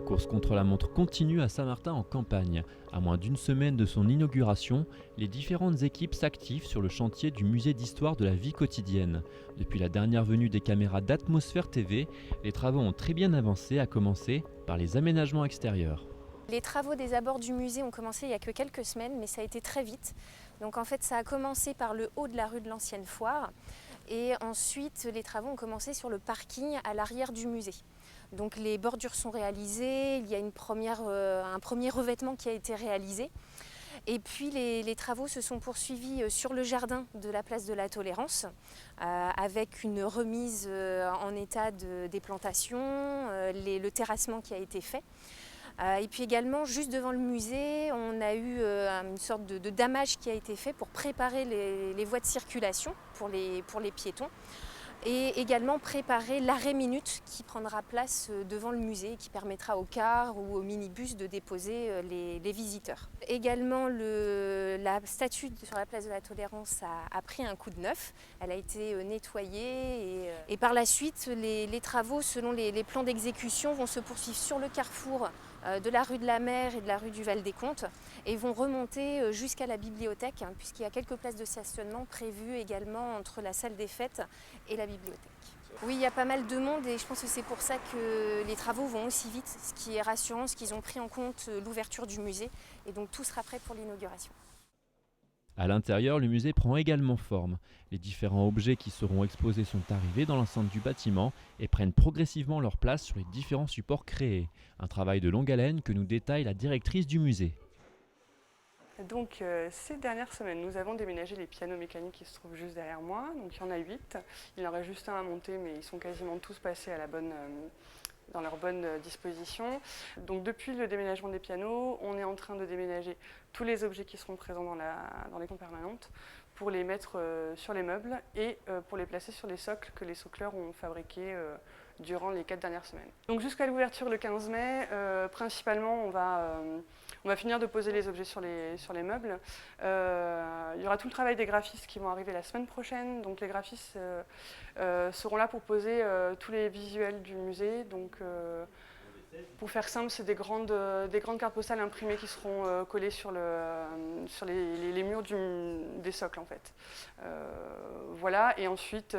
course contre-la-montre continue à Saint-Martin en campagne. À moins d'une semaine de son inauguration, les différentes équipes s'activent sur le chantier du musée d'histoire de la vie quotidienne. Depuis la dernière venue des caméras d'Atmosphère TV, les travaux ont très bien avancé, à commencer par les aménagements extérieurs. Les travaux des abords du musée ont commencé il y a que quelques semaines, mais ça a été très vite. Donc en fait, ça a commencé par le haut de la rue de l'Ancienne Foire, et ensuite les travaux ont commencé sur le parking à l'arrière du musée. Donc les bordures sont réalisées, il y a un premier revêtement qui a été réalisé. Et puis les travaux se sont poursuivis sur le jardin de la place de la Tolérance, avec une remise en état des plantations, le terrassement qui a été fait. Et puis également, juste devant le musée, on a eu une sorte de damage qui a été fait pour préparer les voies de circulation pour les piétons, et également préparer l'arrêt minute qui prendra place devant le musée et qui permettra aux cars ou aux minibus de déposer les visiteurs. Également, la statue sur la place de la Tolérance a pris un coup de neuf. Elle a été nettoyée et par la suite, les travaux selon les plans d'exécution vont se poursuivre sur le carrefour de la rue de la Mer et de la rue du Val-des-Comtes et vont remonter jusqu'à la bibliothèque, puisqu'il y a quelques places de stationnement prévues également entre la salle des fêtes et la bibliothèque. Oui, il y a pas mal de monde et je pense que c'est pour ça que les travaux vont aussi vite, ce qui est rassurant, ce qu'ils ont pris en compte l'ouverture du musée et donc tout sera prêt pour l'inauguration. À l'intérieur, le musée prend également forme. Les différents objets qui seront exposés sont arrivés dans l'enceinte du bâtiment et prennent progressivement leur place sur les différents supports créés. Un travail de longue haleine que nous détaille la directrice du musée. Donc ces dernières semaines, nous avons déménagé les pianos mécaniques qui se trouvent juste derrière moi. Donc il y en a 8. Il en reste juste un à monter, mais ils sont quasiment tous passés dans leur bonne disposition. Donc depuis le déménagement des pianos, on est en train de déménager tous les objets qui seront présents dans les comptes permanentes pour les mettre sur les meubles et pour les placer sur les socles que les socleurs ont fabriqués durant les 4 dernières semaines. Donc jusqu'à l'ouverture le 15 mai, principalement on va finir de poser les objets sur les meubles. Il y aura tout le travail des graphistes qui vont arriver la semaine prochaine. Donc les graphistes seront là pour poser tous les visuels du musée. Donc, pour faire simple, c'est des grandes cartes postales imprimées qui seront collées sur les murs des socles en fait. Voilà, et ensuite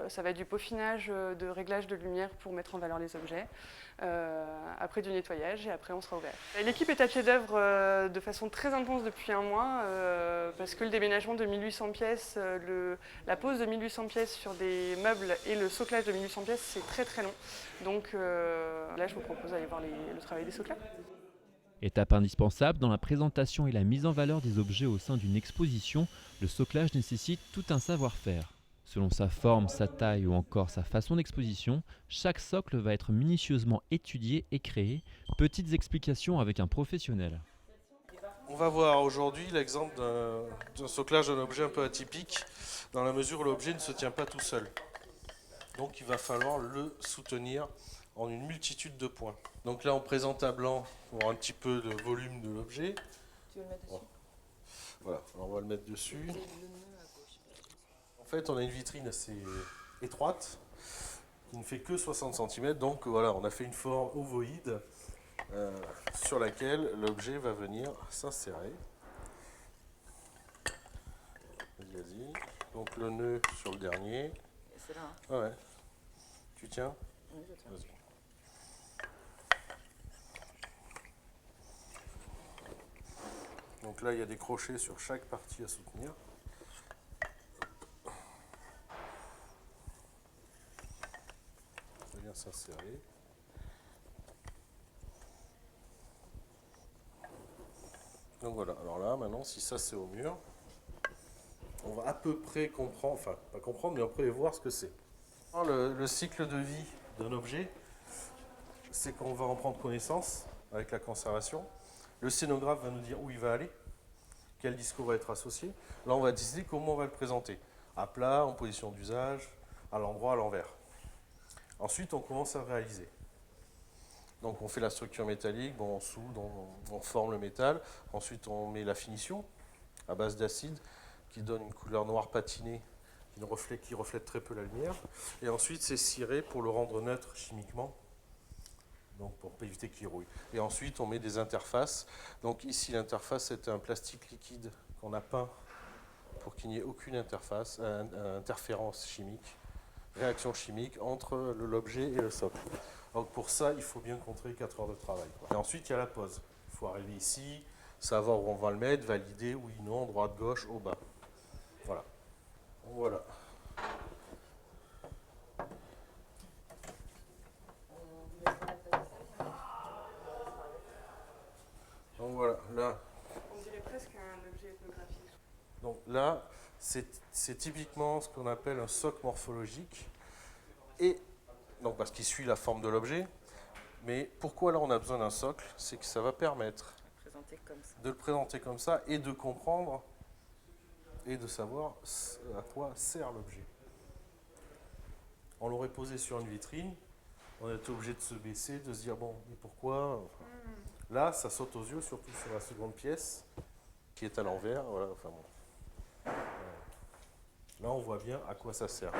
ça va être du peaufinage, de réglage de lumière pour mettre en valeur les objets. Après du nettoyage et après on sera ouvert. L'équipe est à pied d'œuvre de façon très intense depuis un mois parce que le déménagement de 1800 pièces, la pose de 1800 pièces sur des meubles et le soclage de 1800 pièces c'est très très long. Donc là je vous propose d'aller voir le travail des soclats. Étape indispensable dans la présentation et la mise en valeur des objets au sein d'une exposition, le soclage nécessite tout un savoir-faire. Selon sa forme, sa taille ou encore sa façon d'exposition, chaque socle va être minutieusement étudié et créé. Petites explications avec un professionnel. On va voir aujourd'hui l'exemple d'un soclage d'un objet un peu atypique, dans la mesure où l'objet ne se tient pas tout seul. Donc il va falloir le soutenir en une multitude de points. Donc là on présente à blanc pour avoir un petit peu de volume de l'objet. Tu veux le mettre dessus ? Voilà, alors on va le mettre dessus. En fait on a une vitrine assez étroite qui ne fait que 60 cm, donc voilà, on a fait une forme ovoïde sur laquelle l'objet va venir s'insérer. Vas-y. Donc le nœud sur le dernier. C'est là, hein. Ah ouais. Tu tiens ? Oui, je tiens. Vas-y. Donc là, il y a des crochets sur chaque partie à soutenir. Ça vient s'insérer. Donc voilà, alors là, maintenant, si ça c'est au mur, on va à peu près comprendre, enfin pas comprendre, mais après voir ce que c'est. Le cycle de vie d'un objet, c'est qu'on va en prendre connaissance avec la conservation. Le scénographe va nous dire où il va aller, quel discours va être associé. Là, on va décider comment on va le présenter. À plat, en position d'usage, à l'endroit, à l'envers. Ensuite, on commence à réaliser. Donc, on fait la structure métallique, bon, on soude, on forme le métal. Ensuite, on met la finition à base d'acide qui donne une couleur noire patinée qui reflète très peu la lumière. Et ensuite, c'est ciré pour le rendre neutre chimiquement donc pour éviter qu'il rouille. Et ensuite, on met des interfaces. Donc ici, l'interface, c'est un plastique liquide qu'on a peint pour qu'il n'y ait aucune interférence chimique, réaction chimique entre l'objet et le socle. Donc pour ça, il faut bien compter 4 heures de travail, quoi. Et ensuite, il y a la pose. Il faut arriver ici, savoir où on va le mettre, valider, oui, non, droite, gauche, au bas. Voilà. Donc, voilà. Donc voilà, là. On dirait presque un objet ethnographique. Donc là, c'est typiquement ce qu'on appelle un socle morphologique. Et donc parce qu'il suit la forme de l'objet. Mais pourquoi là on a besoin d'un socle? C'est que ça va permettre Présenté comme ça. de le présenter comme ça et de comprendre et de savoir à quoi sert l'objet. On l'aurait posé sur une vitrine, on était obligé de se baisser, de se dire bon, mais pourquoi? Enfin, là, ça saute aux yeux, surtout sur la seconde pièce qui est à l'envers. Voilà, enfin bon. Là, on voit bien à quoi ça sert.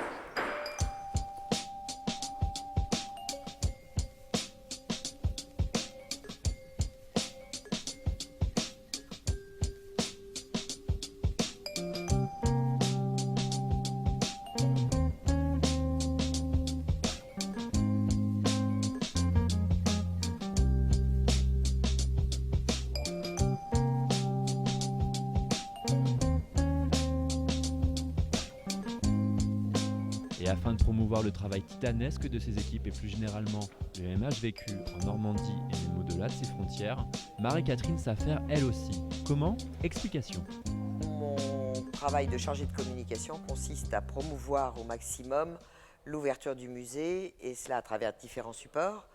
Et afin de promouvoir le travail titanesque de ces équipes et plus généralement le MH vécu en Normandie et même au-delà de ses frontières, Marie-Catherine s'affaire elle aussi. Comment? Explication. Mon travail de chargé de communication consiste à promouvoir au maximum l'ouverture du musée, et cela à travers différents supports,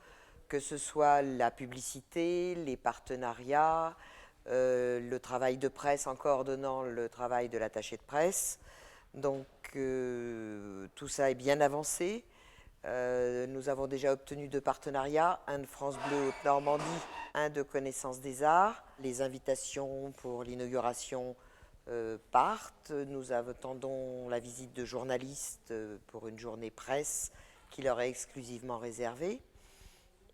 que ce soit la publicité, les partenariats, le travail de presse en coordonnant le travail de l'attaché de presse. Donc tout ça est bien avancé. Nous avons déjà obtenu 2 partenariats, un de France Bleu Haute-Normandie, un de Connaissance des Arts. Les invitations pour l'inauguration partent. Nous attendons la visite de journalistes pour une journée presse qui leur est exclusivement réservée.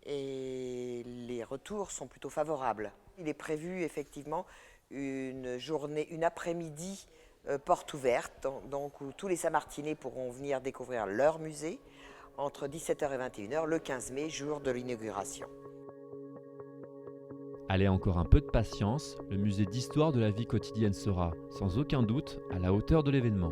Et les retours sont plutôt favorables. Il est prévu effectivement une journée, une après-midi porte ouverte, donc où tous les Saint-Martinais pourront venir découvrir leur musée entre 17h et 21h le 15 mai, jour de l'inauguration. Allez, encore un peu de patience, le musée d'histoire de la vie quotidienne sera, sans aucun doute, à la hauteur de l'événement.